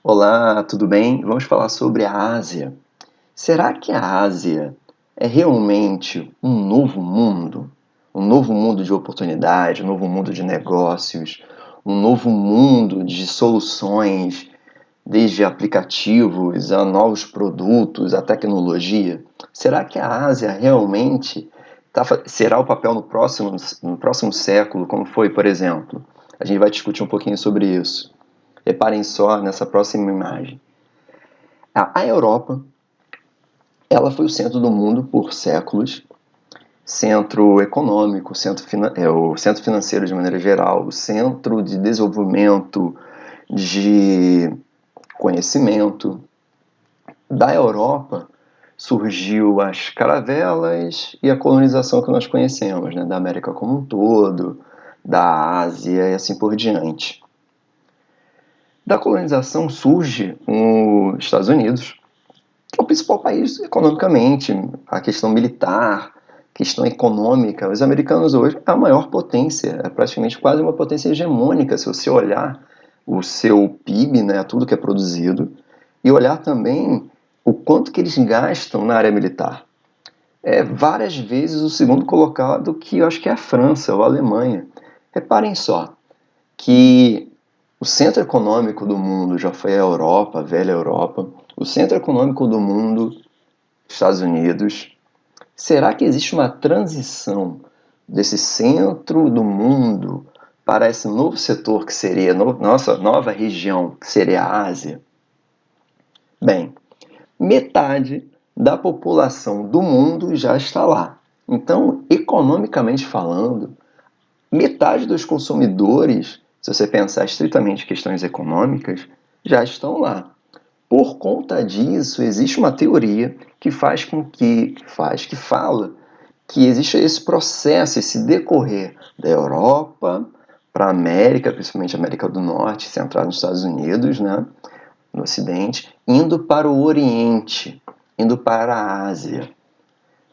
Olá, tudo bem? Vamos falar sobre a Ásia. Será que a Ásia é realmente um novo mundo? Um novo mundo de oportunidade, um novo mundo de negócios, um novo mundo de soluções, desde aplicativos a novos produtos, a tecnologia? Será que a Ásia realmente será o papel no próximo século, como foi, por exemplo? A gente vai discutir um pouquinho sobre isso. Reparem só nessa próxima imagem. A Europa, ela foi o centro do mundo por séculos, centro econômico, o centro financeiro de maneira geral, o centro de desenvolvimento, de conhecimento. Da Europa surgiu as caravelas e a colonização que nós conhecemos, né? Da América como um todo, da Ásia e assim por diante. Da colonização surge os Estados Unidos, que é o principal país economicamente, a questão militar, questão econômica. Os americanos hoje é a maior potência, é praticamente quase uma potência hegemônica, se você olhar o seu PIB, né, tudo que é produzido, e olhar também o quanto que eles gastam na área militar. É várias vezes o segundo colocado, que eu acho que é a França ou a Alemanha. Reparem só que o centro econômico do mundo já foi a Europa, a velha Europa. O centro econômico do mundo, Estados Unidos. Será que existe uma transição desse centro do mundo para esse novo setor que seria nossa nova região, que seria a Ásia? Bem, metade da população do mundo já está lá. Então, economicamente falando, metade dos consumidores, se você pensar estritamente em questões econômicas, já estão lá. Por conta disso, existe uma teoria que fala que existe esse processo, esse decorrer da Europa para a América, principalmente a América do Norte, centrado nos Estados Unidos, né, no Ocidente, indo para o Oriente, indo para a Ásia.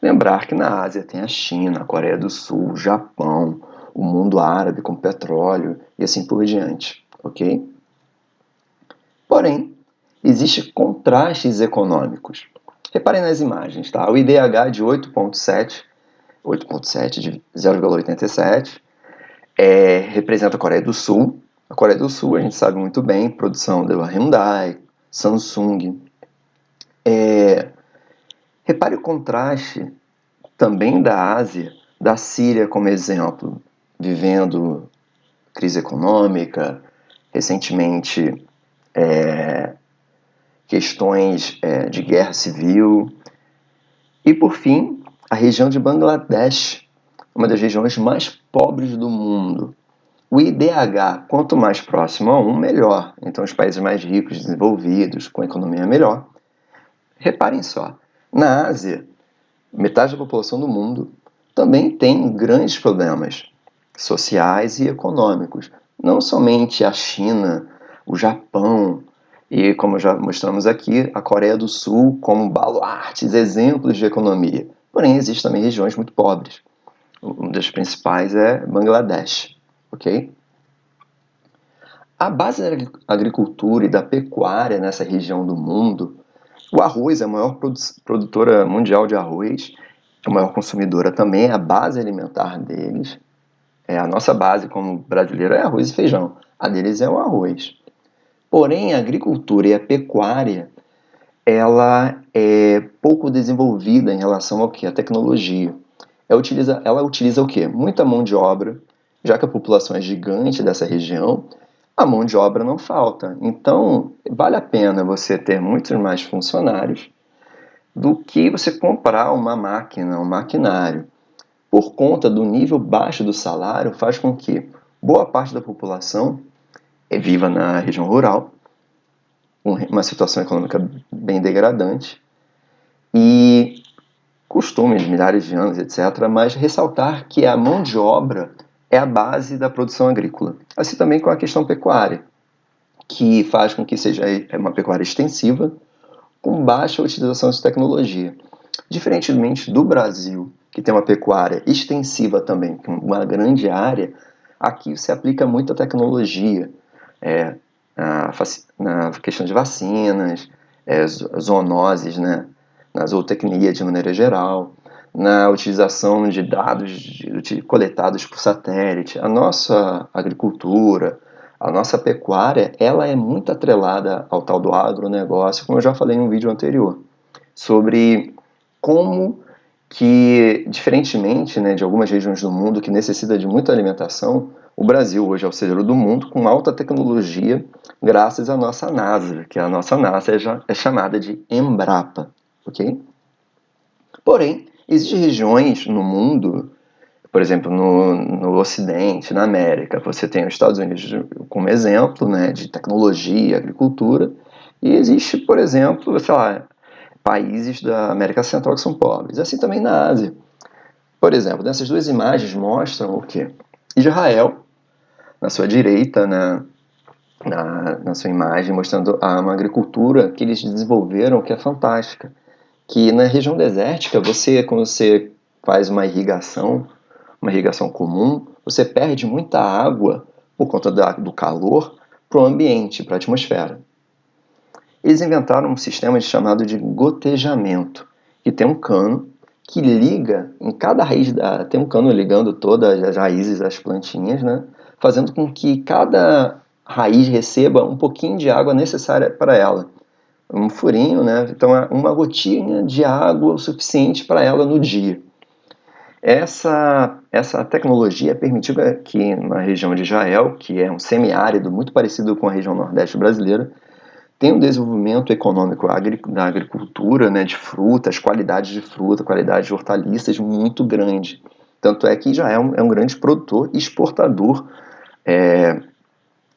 Lembrar que na Ásia tem a China, a Coreia do Sul, o Japão, o mundo árabe com petróleo e assim por diante, ok? Porém, existem contrastes econômicos. Reparem nas imagens, tá? O IDH de 8,7 de 0,87 representa a Coreia do Sul. A Coreia do Sul, a gente sabe muito bem, produção da Hyundai, Samsung. Repare o contraste também da Ásia, da Síria como exemplo, vivendo crise econômica, recentemente questões de guerra civil. E, por fim, a região de Bangladesh, uma das regiões mais pobres do mundo. O IDH, quanto mais próximo a 1, melhor. Então, os países mais ricos, desenvolvidos, com economia melhor. Reparem só, na Ásia, metade da população do mundo também tem grandes problemas sociais e econômicos. Não somente a China, o Japão e, como já mostramos aqui, a Coreia do Sul como baluartes, exemplos de economia. Porém, existem também regiões muito pobres. Uma das principais é Bangladesh, ok? A base da agricultura e da pecuária nessa região do mundo, o arroz é a maior produtora mundial de arroz, a maior consumidora também, é a base alimentar deles. A nossa base como brasileiro é arroz e feijão, a deles é o arroz. Porém, a agricultura e a pecuária, ela é pouco desenvolvida em relação ao que? A tecnologia. Ela utiliza o quê? Muita mão de obra, já que a população é gigante dessa região, a mão de obra não falta. Então, vale a pena você ter muitos mais funcionários do que você comprar uma máquina, um maquinário. Por conta do nível baixo do salário, faz com que boa parte da população viva na região rural, uma situação econômica bem degradante, e costumes de milhares de anos, etc., mas ressaltar que a mão de obra é a base da produção agrícola. Assim também com a questão pecuária, que faz com que seja uma pecuária extensiva, com baixa utilização de tecnologia. Diferentemente do Brasil, que tem uma pecuária extensiva também, com uma grande área, aqui se aplica muita tecnologia, na questão de vacinas, zoonoses, né, na zootecnia de maneira geral, na utilização de dados coletados por satélite. A nossa agricultura, a nossa pecuária, ela é muito atrelada ao tal do agronegócio, como eu já falei em um vídeo anterior, sobre como que, diferentemente, né, de algumas regiões do mundo que necessitam de muita alimentação, o Brasil hoje é o celeiro do mundo com alta tecnologia, graças à nossa NASA, que a nossa NASA é chamada de Embrapa, ok? Porém, existem regiões no mundo, por exemplo, no Ocidente, na América, você tem os Estados Unidos como exemplo, né, de tecnologia, agricultura, e existe, por exemplo, sei lá, países da América Central que são pobres. Assim também na Ásia. Por exemplo, nessas duas imagens mostram o quê? Israel, na sua direita, na sua imagem, mostrando uma agricultura que eles desenvolveram que é fantástica. Que na região desértica, quando você faz uma irrigação comum, você perde muita água por conta do calor para o ambiente, para a atmosfera. Eles inventaram um sistema chamado de gotejamento, que tem um cano que liga em cada raiz tem um cano ligando todas as raízes das plantinhas, né? Fazendo com que cada raiz receba um pouquinho de água necessária para ela. Um furinho, né? Então é uma gotinha de água o suficiente para ela no dia. Essa tecnologia permitiu que na região de Israel, que é um semiárido muito parecido com a região nordeste brasileira, tem um desenvolvimento econômico da agricultura, né, de frutas, qualidade de fruta, qualidade de hortaliças muito grande. Tanto é que Israel é um grande produtor e exportador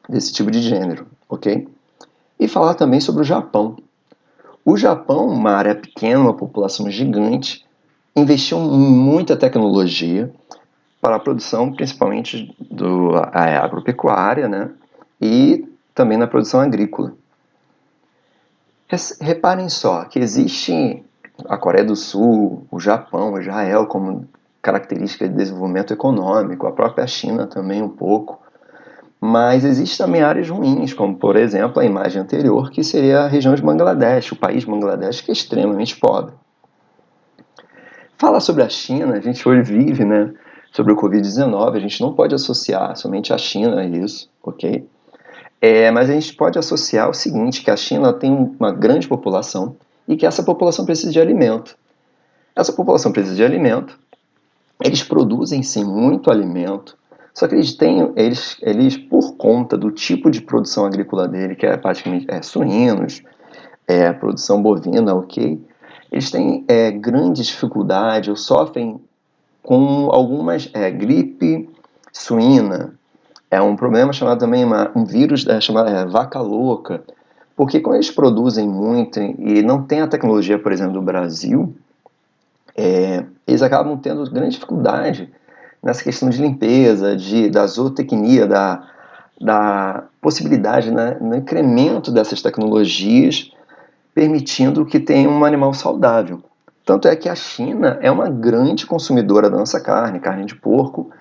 desse tipo de gênero, ok? E falar também sobre o Japão. O Japão, uma área pequena, uma população gigante, investiu em muita tecnologia para a produção, principalmente agropecuária, né? E também na produção agrícola. Reparem só que existe a Coreia do Sul, o Japão, o Israel como característica de desenvolvimento econômico, a própria China também um pouco, mas existem também áreas ruins, como por exemplo a imagem anterior, que seria a região de Bangladesh, o país Bangladesh, que é extremamente pobre. Falar sobre a China, a gente hoje vive, né, sobre o Covid-19, a gente não pode associar somente a China a isso, ok? Mas a gente pode associar o seguinte, que a China tem uma grande população e que essa população precisa de alimento. Essa população precisa de alimento, eles produzem sim muito alimento, só que eles por conta do tipo de produção agrícola dele, que é praticamente suínos, produção bovina, ok? Eles têm grande dificuldade ou sofrem com algumas gripe suína, é um problema chamado também um vírus chamado vaca louca, porque quando eles produzem muito e não tem a tecnologia, por exemplo, do Brasil, eles acabam tendo grande dificuldade nessa questão de limpeza, da zootecnia, da possibilidade, né, no incremento dessas tecnologias, permitindo que tenha um animal saudável. Tanto é que a China é uma grande consumidora da nossa carne de porco,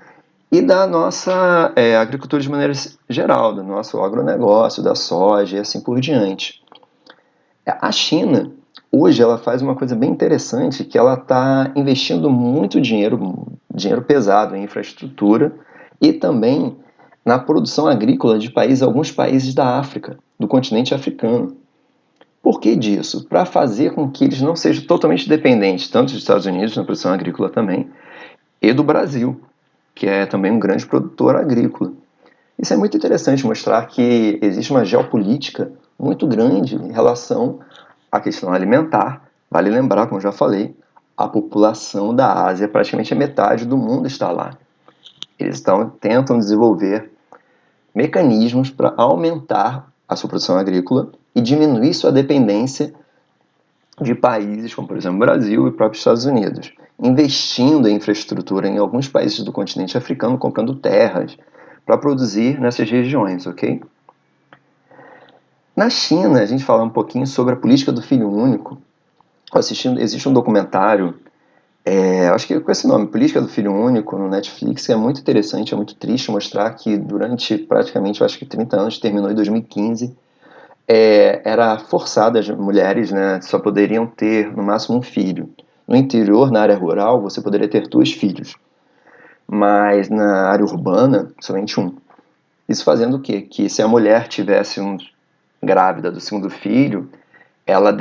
e da nossa agricultura de maneira geral, do nosso agronegócio, da soja e assim por diante. A China, hoje, ela faz uma coisa bem interessante, que ela está investindo muito dinheiro pesado em infraestrutura e também na produção agrícola de alguns países da África, do continente africano. Por que disso? Para fazer com que eles não sejam totalmente dependentes, tanto dos Estados Unidos, na produção agrícola também, e do Brasil, que é também um grande produtor agrícola. Isso é muito interessante mostrar que existe uma geopolítica muito grande em relação à questão alimentar. Vale lembrar, como já falei, a população da Ásia, praticamente a metade do mundo está lá. Eles tentam desenvolver mecanismos para aumentar a sua produção agrícola e diminuir sua dependência de países como, por exemplo, o Brasil e próprios Estados Unidos, investindo em infraestrutura em alguns países do continente africano, comprando terras para produzir nessas regiões, ok? Na China, a gente fala um pouquinho sobre a política do filho único. Existe um documentário Eu acho que com esse nome, Política do Filho Único, no Netflix, é muito interessante, é muito triste mostrar que durante praticamente, eu acho que 30 anos, terminou em 2015, era forçado as mulheres, né, só poderiam ter no máximo um filho. No interior, na área rural, você poderia ter 2 filhos, mas na área urbana, somente um. Isso fazendo o quê? Que se a mulher tivesse grávida do segundo filho, ela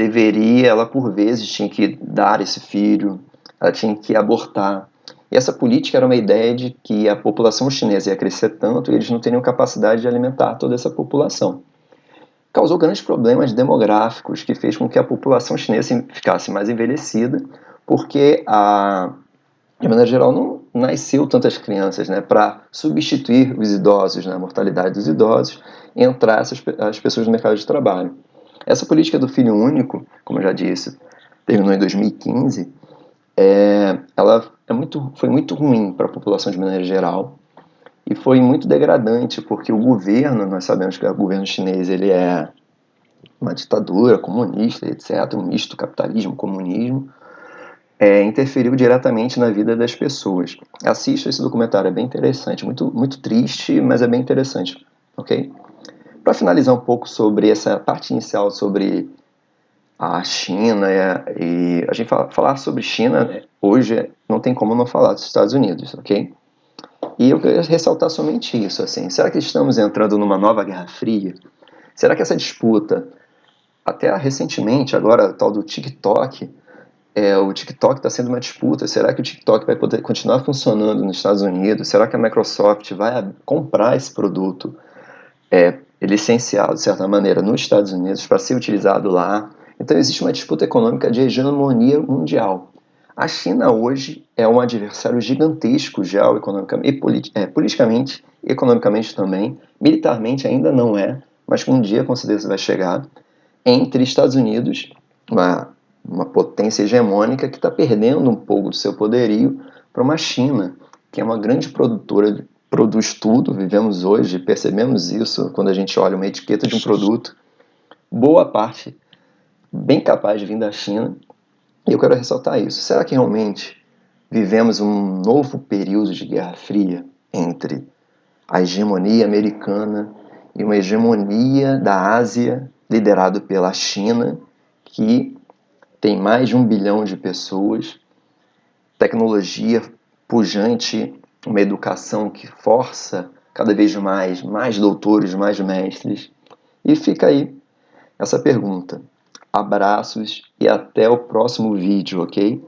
por vezes tinha que dar esse filho, ela tinha que abortar. E essa política era uma ideia de que a população chinesa ia crescer tanto e eles não teriam capacidade de alimentar toda essa população. Causou grandes problemas demográficos, que fez com que a população chinesa ficasse mais envelhecida, porque de maneira geral não nasceu tantas crianças, né, para substituir os idosos, né, a mortalidade dos idosos, e entrar as pessoas no mercado de trabalho. Essa política do filho único, como eu já disse, terminou em 2015, ela foi muito ruim para a população de maneira geral e foi muito degradante, porque o governo, nós sabemos que o governo chinês ele é uma ditadura comunista, etc., um misto capitalismo-comunismo, interferiu diretamente na vida das pessoas. Assista esse documentário, é bem interessante, muito, muito triste, mas é bem interessante, ok? Para finalizar um pouco sobre essa parte inicial sobre a China e a gente falar sobre China hoje não tem como não falar dos Estados Unidos, ok? E eu queria ressaltar somente isso, assim, será que estamos entrando numa nova Guerra Fria? Será que essa disputa, até recentemente, agora o tal do TikTok, o TikTok está sendo uma disputa, será que o TikTok vai poder continuar funcionando nos Estados Unidos? Será que a Microsoft vai comprar esse produto licenciado, de certa maneira, nos Estados Unidos para ser utilizado lá? Então existe uma disputa econômica de hegemonia mundial. A China hoje é um adversário gigantesco geoeconomicamente, politicamente, economicamente também, militarmente ainda não é, mas um dia com certeza vai chegar, entre Estados Unidos, uma potência hegemônica que está perdendo um pouco do seu poderio para uma China, que é uma grande produtora, produz tudo, vivemos hoje, percebemos isso quando a gente olha uma etiqueta de um produto, boa parte bem capaz de vir da China, e eu quero ressaltar isso. Será que realmente vivemos um novo período de Guerra Fria entre a hegemonia americana e uma hegemonia da Ásia liderado pela China, que tem mais de 1 bilhão de pessoas, tecnologia pujante, uma educação que força cada vez mais doutores, mais mestres. E fica aí essa pergunta. Abraços e até o próximo vídeo, ok?